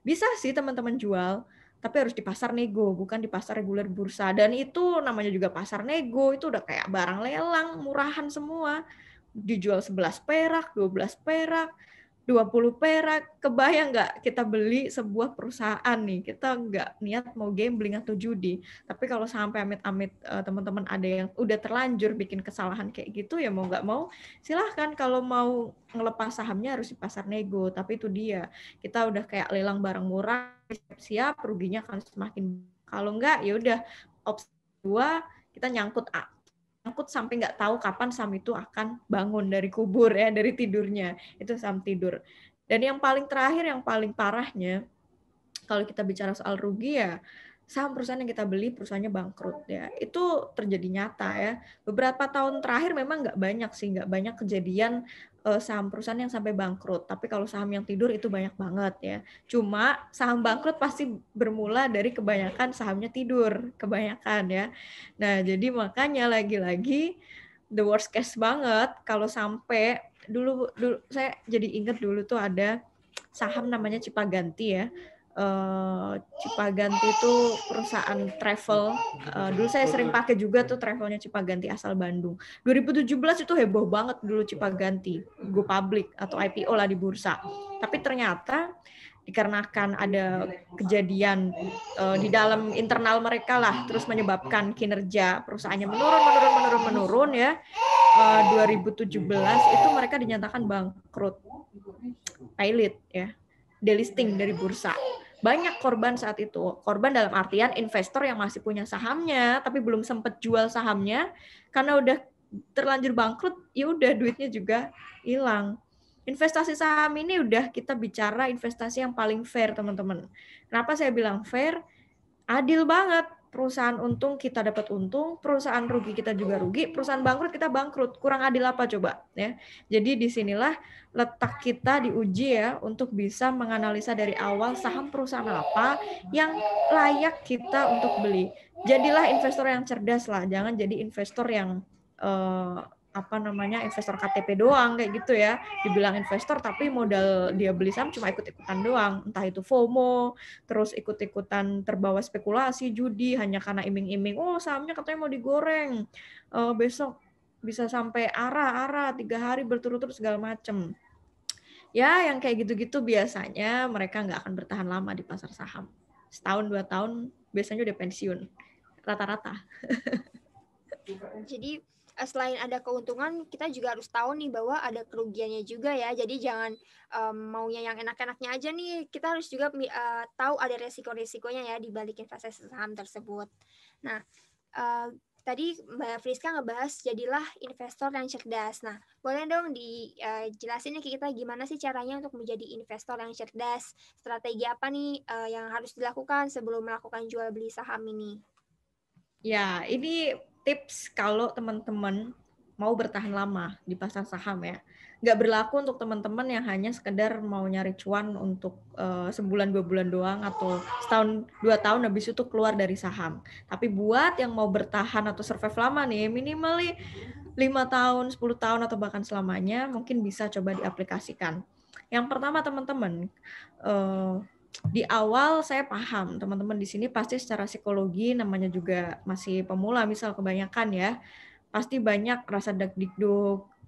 Bisa sih teman-teman jual, tapi harus di pasar nego, bukan di pasar reguler bursa. Dan itu namanya juga pasar nego, itu udah kayak barang lelang, murahan semua. Dijual 11 perak, 12 perak, 20 perak, kebayang nggak kita beli sebuah perusahaan nih, kita nggak niat mau gambling atau judi, tapi kalau sampai amit-amit teman-teman ada yang udah terlanjur bikin kesalahan kayak gitu, ya mau nggak mau, silahkan kalau mau ngelepas sahamnya harus di pasar nego, tapi itu dia, kita udah kayak lelang barang murah, siap ruginya akan semakin, kalau nggak ya udah opsi 2, kita nyangkut sampai nggak tahu kapan saham itu akan bangun dari kubur ya, dari tidurnya. Itu saham tidur. Dan yang paling terakhir, yang paling parahnya, kalau kita bicara soal rugi ya, saham perusahaan yang kita beli perusahaannya bangkrut ya. Itu terjadi nyata ya. Beberapa tahun terakhir memang nggak banyak kejadian saham perusahaan yang sampai bangkrut. Tapi kalau saham yang tidur itu banyak banget ya. Cuma saham bangkrut pasti bermula dari kebanyakan sahamnya tidur, kebanyakan ya. Nah, jadi makanya lagi-lagi the worst case banget kalau sampai dulu saya jadi ingat dulu tuh ada saham namanya Cipaganti ya. Cipaganti itu perusahaan travel. Dulu saya sering pakai juga tuh travelnya Cipaganti asal Bandung. 2017 itu heboh banget dulu Cipaganti, go public atau IPO lah di bursa. Tapi ternyata dikarenakan ada kejadian di dalam internal mereka lah, terus menyebabkan kinerja perusahaannya menurun ya. 2017 itu mereka dinyatakan bangkrut, pilot ya, delisting dari bursa. Banyak korban saat itu. Korban dalam artian investor yang masih punya sahamnya tapi belum sempat jual sahamnya karena udah terlanjur bangkrut, ya udah duitnya juga hilang. Investasi saham ini udah kita bicara investasi yang paling fair, teman-teman. Kenapa saya bilang fair? Adil banget. Perusahaan untung kita dapat untung, perusahaan rugi kita juga rugi, perusahaan bangkrut kita bangkrut. Kurang adil apa coba ya? Jadi disinilah letak kita diuji ya untuk bisa menganalisa dari awal saham perusahaan apa yang layak kita untuk beli. Jadilah investor yang cerdas lah, jangan jadi investor yang investor KTP doang kayak gitu ya. Dibilang investor tapi modal dia beli saham cuma ikut-ikutan doang, entah itu FOMO, terus ikut-ikutan terbawa spekulasi, judi hanya karena iming-iming, oh sahamnya katanya mau digoreng, besok bisa sampai arah 3 hari berturut-turut segala macem. Ya yang kayak gitu-gitu biasanya mereka nggak akan bertahan lama di pasar saham. Setahun 2 tahun biasanya udah pensiun rata-rata. Jadi selain ada keuntungan, kita juga harus tahu nih bahwa ada kerugiannya juga ya. Jadi jangan maunya yang enak-enaknya aja nih. Kita harus juga tahu ada resiko-resikonya ya di balik investasi saham tersebut. Nah, tadi Mbak Friska ngebahas jadilah investor yang cerdas. Nah, boleh dong dijelasin ke kita gimana sih caranya untuk menjadi investor yang cerdas? Strategi apa nih yang harus dilakukan sebelum melakukan jual beli saham ini? Ya, ini tips kalau teman-teman mau bertahan lama di pasar saham ya. Nggak berlaku untuk teman-teman yang hanya sekedar mau nyari cuan untuk sebulan 2 bulan doang atau setahun 2 tahun habis itu keluar dari saham. Tapi buat yang mau bertahan atau survive lama nih, minimal 5 tahun, 10 tahun atau bahkan selamanya, mungkin bisa coba diaplikasikan. Yang pertama teman-teman, di awal saya paham teman-teman di sini pasti secara psikologi namanya juga masih pemula misal kebanyakan ya, pasti banyak rasa deg-deg,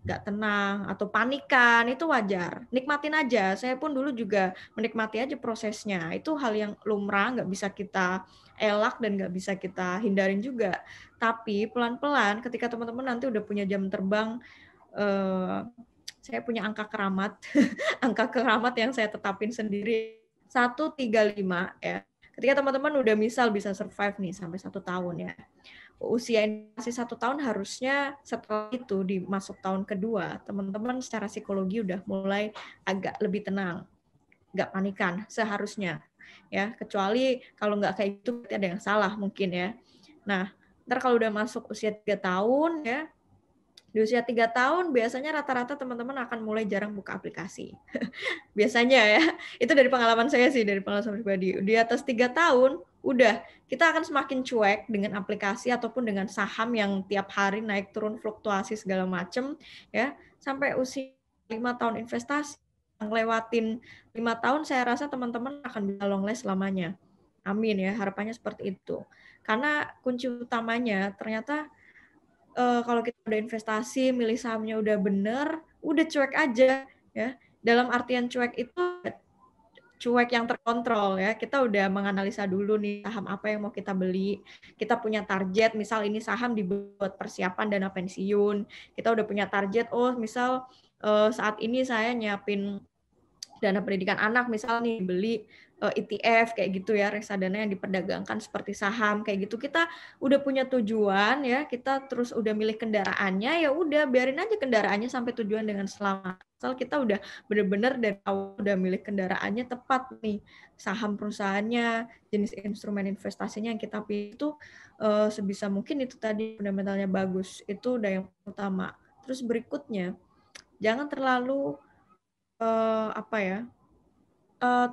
gak tenang atau panikan, itu wajar. Nikmatin aja. Saya pun dulu juga menikmati aja prosesnya. Itu hal yang lumrah, nggak bisa kita elak dan nggak bisa kita hindarin juga. Tapi pelan-pelan ketika teman-teman nanti udah punya jam terbang, saya punya angka keramat, angka keramat yang saya tetapin sendiri 135 ya. Ketika teman-teman udah misal bisa survive nih sampai 1 tahun ya. Usia investasi 1 tahun harusnya setelah itu di masuk tahun kedua, teman-teman secara psikologi udah mulai agak lebih tenang. Nggak panikan seharusnya. Ya, kecuali kalau nggak kayak gitu berarti ada yang salah mungkin ya. Nah, ntar kalau udah masuk usia 3 tahun ya, di usia 3 tahun biasanya rata-rata teman-teman akan mulai jarang buka aplikasi. Biasanya ya, itu dari pengalaman saya sih, dari pengalaman pribadi. Di atas 3 tahun, udah kita akan semakin cuek dengan aplikasi ataupun dengan saham yang tiap hari naik turun fluktuasi segala macam ya, sampai usia 5 tahun investasi. Ngelewatin 5 tahun saya rasa teman-teman akan bisa long last selamanya. Amin ya, harapannya seperti itu. Karena kunci utamanya ternyata kalau kita udah investasi, milih sahamnya udah bener, udah cuek aja ya. Dalam artian cuek itu cuek yang terkontrol ya. Kita udah menganalisa dulu nih saham apa yang mau kita beli. Kita punya target, misal ini saham dibuat persiapan dana pensiun. Kita udah punya target, oh misal saat ini saya nyiapin dana pendidikan anak, misal nih beli ETF kayak gitu ya, reksadana yang diperdagangkan seperti saham kayak gitu. Kita udah punya tujuan ya, kita terus udah milih kendaraannya, ya udah biarin aja kendaraannya sampai tujuan dengan selamat. Asal kita udah benar-benar dari awal udah milih kendaraannya tepat nih, saham perusahaannya, jenis instrumen investasinya yang kita pilih itu sebisa mungkin itu tadi fundamentalnya bagus. Itu udah yang utama. Terus berikutnya, jangan terlalu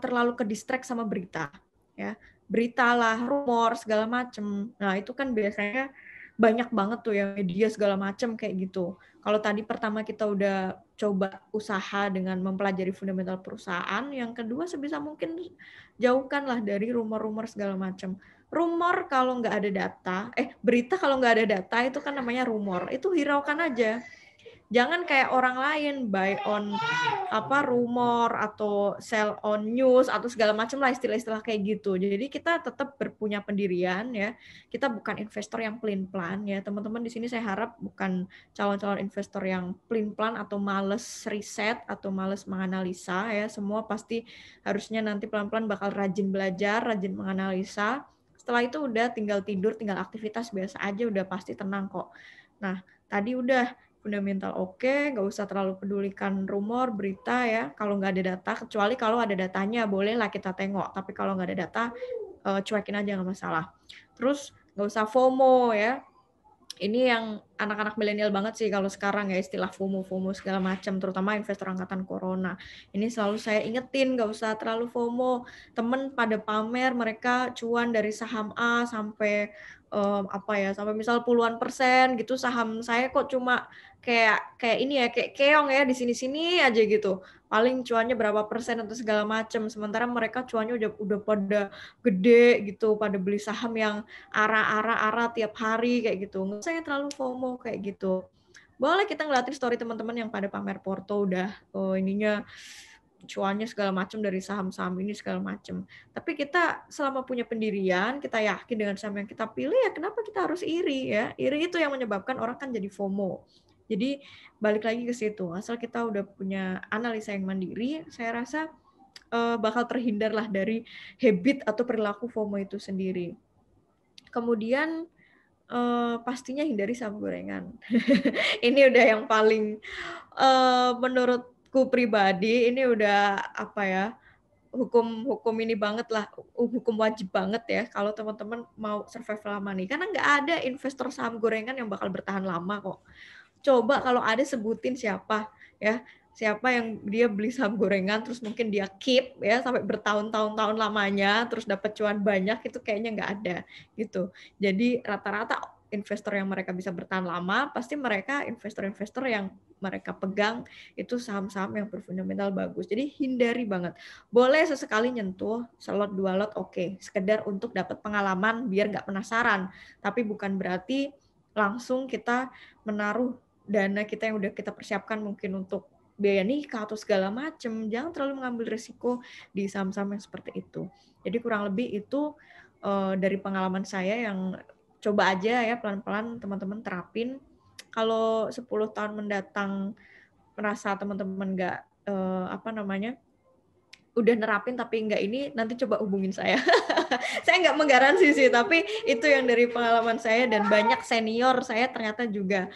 terlalu ke distract sama berita ya, berita lah, rumor segala macem. Nah itu kan biasanya banyak banget tuh ya media segala macem kayak gitu. Kalau tadi pertama kita udah coba usaha dengan mempelajari fundamental perusahaan, yang kedua sebisa mungkin jauhkanlah dari rumor-rumor segala macem. Rumor kalau nggak ada data, berita kalau nggak ada data itu kan namanya rumor. Itu hiraukan aja. Jangan kayak orang lain buy on rumor atau sell on news atau segala macam lah istilah-istilah kayak gitu. Jadi kita tetap berpunya pendirian ya. Kita bukan investor yang pelin-pelan ya. Teman-teman di sini saya harap bukan calon-calon investor yang pelin-pelan atau males riset atau males menganalisa ya. Semua pasti harusnya nanti pelan-pelan bakal rajin belajar, rajin menganalisa. Setelah itu udah tinggal tidur, tinggal aktivitas biasa aja udah pasti tenang kok. Nah, tadi udah fundamental oke, nggak usah terlalu pedulikan rumor, berita ya. Kalau nggak ada data, kecuali kalau ada datanya, bolehlah kita tengok. Tapi kalau nggak ada data, cuekin aja nggak masalah. Terus nggak usah FOMO ya. Ini yang anak-anak milenial banget sih kalau sekarang ya, istilah FOMO segala macam, terutama investor angkatan corona. Ini selalu saya ingetin, nggak usah terlalu FOMO. Temen pada pamer mereka cuan dari saham A sampai sampai misal puluhan persen gitu, saham saya kok cuma kayak ini ya, kayak keong ya, di sini-sini aja gitu. Paling cuannya berapa persen atau segala macam. Sementara mereka cuannya udah pada gede gitu, pada beli saham yang arah tiap hari kayak gitu. Nggak usah terlalu FOMO kayak gitu. Boleh kita ngeliatin story teman-teman yang pada pamer Porto udah ininya cuannya segala macam dari saham-saham ini segala macam. Tapi kita selama punya pendirian, kita yakin dengan saham yang kita pilih, ya kenapa kita harus iri ya? Iri itu yang menyebabkan orang kan jadi FOMO. Jadi balik lagi ke situ, asal kita udah punya analisa yang mandiri, saya rasa bakal terhindar lah dari habit atau perilaku FOMO itu sendiri. Kemudian pastinya hindari saham gorengan. Ini udah yang paling menurutku pribadi ini udah hukum ini banget lah, hukum wajib banget ya kalau teman-teman mau survive lama nih, karena nggak ada investor saham gorengan yang bakal bertahan lama kok. Coba kalau ada sebutin siapa ya, siapa yang dia beli saham gorengan terus mungkin dia keep ya sampai bertahun-tahun lamanya terus dapat cuan banyak, itu kayaknya nggak ada gitu. Jadi rata-rata investor yang mereka bisa bertahan lama pasti mereka investor-investor yang mereka pegang itu saham-saham yang berfundamental bagus. Jadi hindari banget. Boleh sesekali nyentuh selot 2 lot oke, sekedar untuk dapat pengalaman biar nggak penasaran. Tapi bukan berarti langsung kita menaruh dana kita yang udah kita persiapkan mungkin untuk biaya nikah atau segala macam. Jangan terlalu mengambil risiko di saham-saham yang seperti itu. Jadi kurang lebih itu dari pengalaman saya yang coba aja ya pelan-pelan teman-teman terapin. Kalau 10 tahun mendatang merasa teman-teman nggak udah nerapin tapi nggak ini, nanti coba hubungin saya. Saya nggak menggaransi sih, tapi itu yang dari pengalaman saya dan banyak senior saya ternyata juga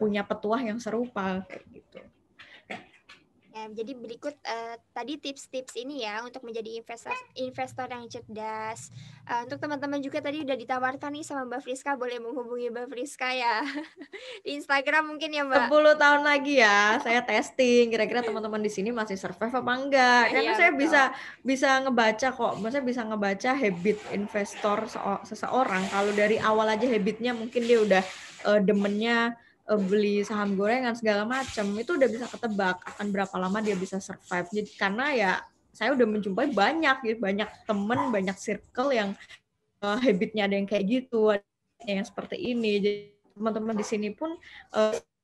punya petuah yang serupa kayak gitu. Ya, jadi berikut tadi tips-tips ini ya untuk menjadi investor yang cerdas. Untuk teman-teman juga tadi udah ditawarkan nih sama Mbak Friska, boleh menghubungi Mbak Friska ya di Instagram mungkin ya Mbak. 10 tahun lagi ya, saya testing kira-kira teman-teman di sini masih survive apa enggak. Karena Iya, saya betul. bisa ngebaca kok, maksudnya bisa ngebaca habit investor seseorang. Kalau dari awal aja habitnya mungkin dia udah demennya beli saham gorengan segala macam, itu udah bisa ketebak akan berapa lama dia bisa survive. Jadi karena ya saya udah menjumpai banyak temen, banyak circle yang habitnya ada yang kayak gitu, ada yang seperti ini. Jadi teman-teman di sini pun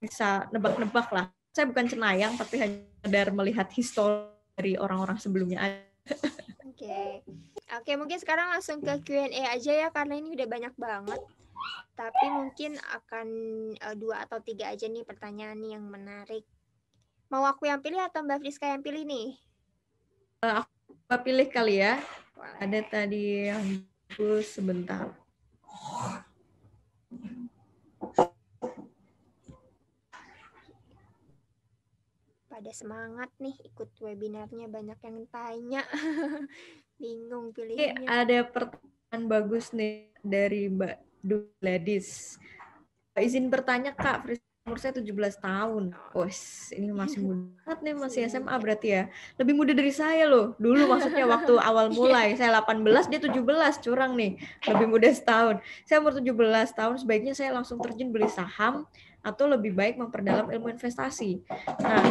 bisa nebak-nebak lah. Saya bukan cenayang, tapi hanya sekedar melihat histori dari orang-orang sebelumnya. Oke, mungkin sekarang langsung ke Q&A aja ya, karena ini udah banyak banget. Tapi mungkin akan 2 atau 3 aja nih pertanyaan nih yang menarik. Mau aku yang pilih atau Mbak Friska yang pilih nih? Aku pilih kali ya. Ada tadi yang bagus sebentar. Pada semangat nih ikut webinarnya, banyak yang tanya. Bingung pilihnya. Ada pertanyaan bagus nih dari Mbak Gladys. Izin bertanya Kak, umur saya 17 tahun. Ini masih muda banget nih, masih SMA berarti ya. Lebih muda dari saya loh. Dulu maksudnya waktu awal mulai, saya 18, dia 17, curang nih. Lebih muda setahun. Saya umur 17 tahun, sebaiknya saya langsung terjun beli saham atau lebih baik memperdalam ilmu investasi. Nah,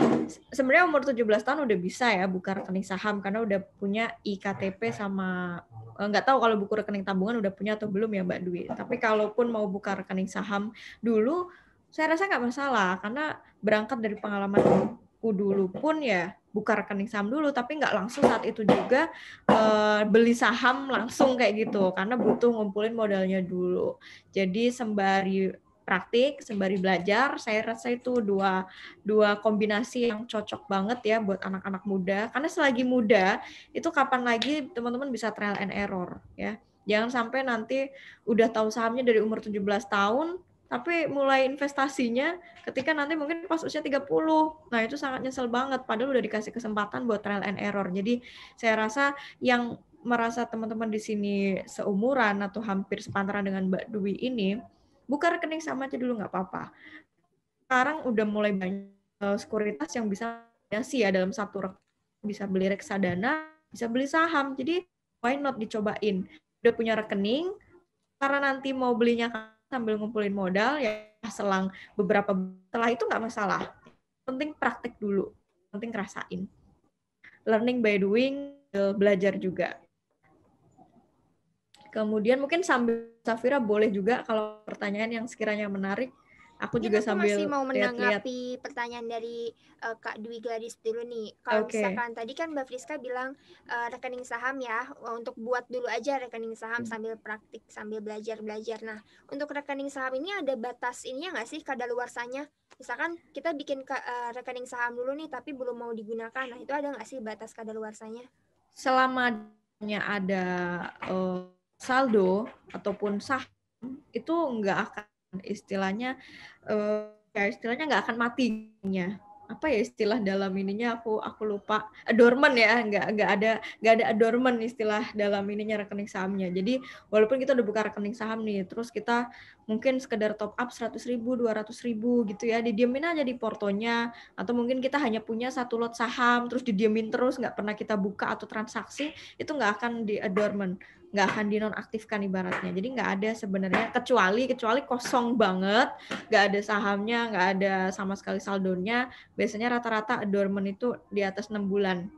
sebenarnya umur 17 tahun udah bisa ya buka rekening saham karena udah punya IKTP sama nggak tahu kalau buku rekening tabungan udah punya atau belum ya Mbak Dwi. Tapi kalaupun mau buka rekening saham dulu Saya rasa nggak masalah, karena berangkat dari pengalamanku dulu pun ya buka rekening saham dulu, tapi nggak langsung saat itu juga beli saham langsung kayak gitu, karena butuh ngumpulin modalnya dulu. Jadi sembari praktik, sembari belajar, saya rasa itu dua kombinasi yang cocok banget ya buat anak-anak muda. Karena selagi muda, itu kapan lagi teman-teman bisa trial and error ya. Jangan sampai nanti udah tahu sahamnya dari umur 17 tahun, tapi mulai investasinya ketika nanti mungkin pas usia 30. Nah, itu sangat nyesel banget, padahal udah dikasih kesempatan buat trial and error. Jadi, saya rasa yang merasa teman-teman di sini seumuran atau hampir sepantaran dengan Mbak Dwi ini, buka rekening sama aja dulu nggak apa-apa. Sekarang udah mulai banyak sekuritas yang bisa sih ya dalam satu rekening, bisa beli reksadana, bisa beli saham. Jadi, why not dicobain? Udah punya rekening, karena nanti mau belinya sambil ngumpulin modal ya selang beberapa setelah itu nggak masalah. Penting praktek dulu, penting rasain. Learning by doing, belajar juga. Kemudian mungkin sambil Safira boleh juga kalau pertanyaan yang sekiranya menarik, aku Mungkin juga aku masih sambil mau lihat-lihat. menanggapi pertanyaan dari Kak Dwi Gladys dulu nih. Kalau misalkan tadi kan Mbak Friska bilang rekening saham ya, untuk buat dulu aja rekening saham sambil praktik, sambil belajar-belajar. Nah, untuk rekening saham ini ada batas ininya nggak sih kadaluarsanya? Misalkan kita bikin rekening saham dulu nih, tapi belum mau digunakan. Nah, itu ada nggak sih batas kadaluarsanya? Selama ada saldo ataupun saham, itu nggak akan istilahnya nggak akan matinya. Apa ya istilah dalam ininya, aku lupa, adorment ya, nggak ada adorment istilah dalam ininya rekening sahamnya. Jadi walaupun kita udah buka rekening saham nih, terus kita mungkin sekedar top up 100.000, 200.000 gitu ya, didiemin aja di portonya, atau mungkin kita hanya punya satu lot saham terus didiemin terus, nggak pernah kita buka atau transaksi, itu nggak akan di adorment, nggak akan dinonaktifkan ibaratnya. Jadi nggak ada sebenarnya, kecuali kosong banget, nggak ada sahamnya, nggak ada sama sekali saldonya, biasanya rata-rata adorment itu di atas 6 bulan.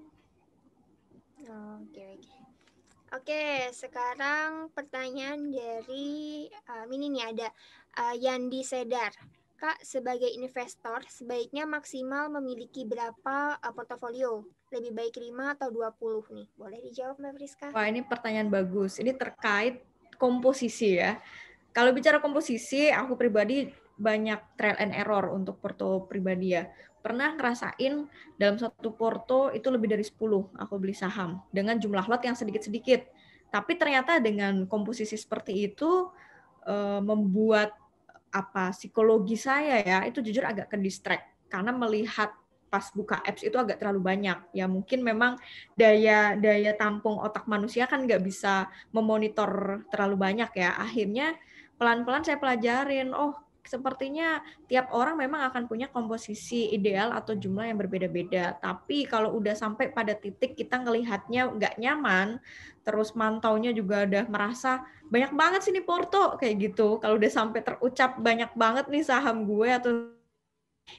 Oke, sekarang pertanyaan dari ini nih ada Yandi Sedar. Kak, sebagai investor, sebaiknya maksimal memiliki berapa portofolio? Lebih baik 5 atau 20 nih? Boleh dijawab Mbak Friska? Wah, ini pertanyaan bagus. Ini terkait komposisi ya. Kalau bicara komposisi, aku pribadi banyak trial and error untuk porto pribadi ya. Pernah ngerasain dalam satu porto itu lebih dari 10 aku beli saham dengan jumlah lot yang sedikit-sedikit. Tapi ternyata dengan komposisi seperti itu membuat psikologi saya ya itu jujur agak ke distract karena melihat pas buka apps itu agak terlalu banyak ya, mungkin memang daya tampung otak manusia kan nggak bisa memonitor terlalu banyak ya. Akhirnya pelan-pelan saya pelajarin, oh sepertinya tiap orang memang akan punya komposisi ideal atau jumlah yang berbeda-beda. Tapi kalau udah sampai pada titik kita ngelihatnya nggak nyaman, terus mantaunya juga udah merasa banyak banget sih nih porto kayak gitu. Kalau udah sampai terucap banyak banget nih saham gue, atau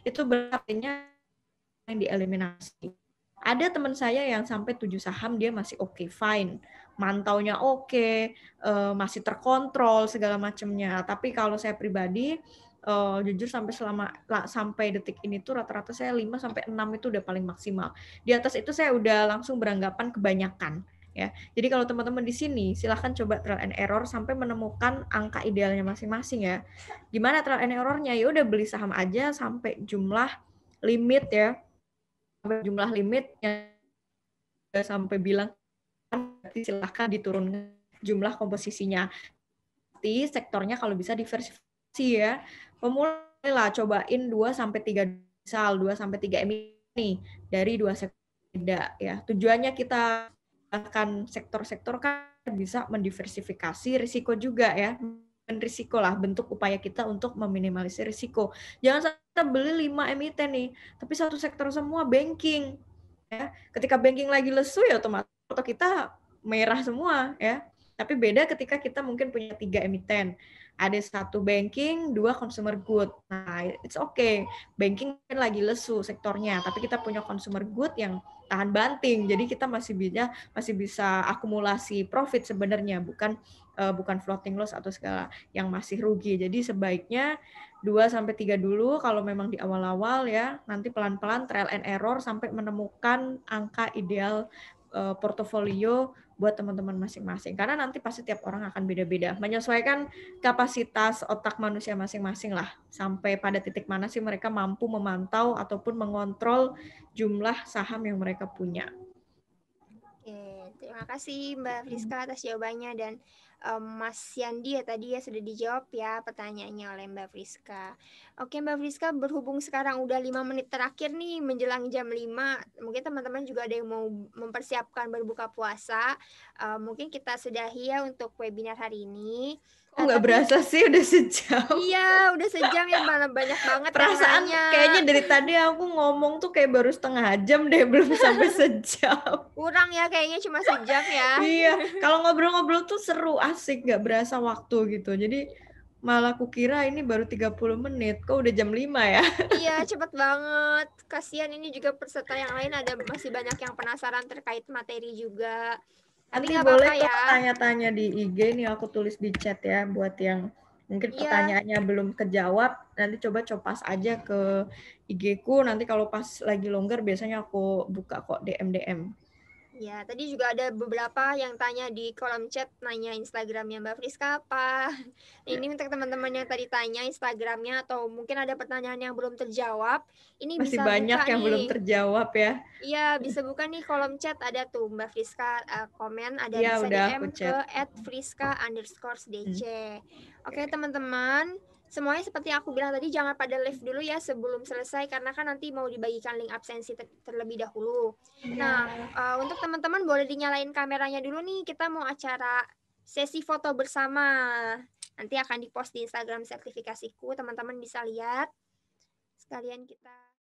itu berarti yang dieliminasi. Ada teman saya yang sampai 7 saham dia masih oke, fine. Mantaunya oke, masih terkontrol segala macamnya. Tapi kalau saya pribadi jujur sampai detik ini tuh rata-rata saya 5 sampai 6 itu udah paling maksimal. Di atas itu saya udah langsung beranggapan kebanyakan ya. Jadi kalau teman-teman di sini silahkan coba trial and error sampai menemukan angka idealnya masing-masing ya. Gimana trial and errornya? Ya udah beli saham aja sampai jumlah limit ya, jumlah limit yang sampai bilang silahkan diturunkan jumlah komposisinya. Tapi sektornya kalau bisa diversifikasi ya. Pemulailah cobain 2-3 misal 2-3 emiten dari 2 sektor beda ya. Tujuannya kita akan sektor-sektor kan bisa mendiversifikasi risiko juga ya. Risiko lah, bentuk upaya kita untuk meminimalisir risiko. Jangan sampai kita beli 5 emiten nih, tapi satu sektor semua banking. Ya. Ketika banking lagi lesu ya otomatis foto kita merah semua ya. Tapi beda ketika kita mungkin punya 3 emiten. ada 1 banking, 2 consumer good. Nah, it's okay. Banking kan lagi lesu sektornya, tapi kita punya consumer good yang tahan banting. Jadi kita masih bisa akumulasi profit sebenarnya, bukan floating loss atau segala yang masih rugi. Jadi sebaiknya 2-3 dulu kalau memang di awal-awal ya, nanti pelan-pelan trial and error sampai menemukan angka ideal portofolio buat teman-teman masing-masing. Karena nanti pasti tiap orang akan beda-beda. Menyesuaikan kapasitas otak manusia masing-masing lah. Sampai pada titik mana sih mereka mampu memantau ataupun mengontrol jumlah saham yang mereka punya. Oke, terima kasih Mbak Friska atas jawabannya, dan Mas Yandi ya tadi ya sudah dijawab ya pertanyaannya oleh Mbak Friska. Oke Mbak Friska, berhubung sekarang udah 5 menit terakhir nih menjelang jam 5, mungkin teman-teman juga ada yang mau mempersiapkan berbuka puasa. Mungkin kita sudahi ya untuk webinar hari ini. Nggak berasa sih udah sejam. Iya, udah sejam ya, banyak banget perasaan yang nanya. Kayaknya dari tadi aku ngomong tuh kayak baru setengah jam deh, belum sampai sejam. Kurang ya, kayaknya cuma sejam ya. Iya, kalau ngobrol-ngobrol tuh seru, asik, nggak berasa waktu gitu. Jadi malah aku kira ini baru 30 menit, kok udah jam 5 ya? Iya, cepet banget. Kasihan ini juga peserta yang lain masih banyak yang penasaran terkait materi juga. Tapi Nanti nggak boleh apa-apa kok ya. tanya-tanya di IG nih, aku tulis di chat ya, buat yang mungkin Iya, pertanyaannya belum kejawab, nanti coba copas aja ke IG ku, nanti kalau pas lagi longgar biasanya aku buka kok DM-DM. ya, tadi juga ada beberapa yang tanya di kolom chat, nanya Instagramnya Mbak Friska apa. Ini untuk teman-teman yang tadi tanya Instagramnya atau mungkin ada pertanyaan yang belum terjawab, ini Masih bisa banyak buka yang belum nih. terjawab ya. Iya, bisa buka nih kolom chat, ada tuh Mbak Friska komen, ada Iya, bisa udah aku DM ke chat. @friska_dc. Oke teman-teman, semuanya seperti aku bilang tadi, jangan pada live dulu ya sebelum selesai, karena kan nanti mau dibagikan link absensi terlebih dahulu. Nah, untuk teman-teman boleh dinyalain kameranya dulu nih, kita mau acara sesi foto bersama. Nanti akan dipost di Instagram sertifikasiku, teman-teman bisa lihat. Sekalian kita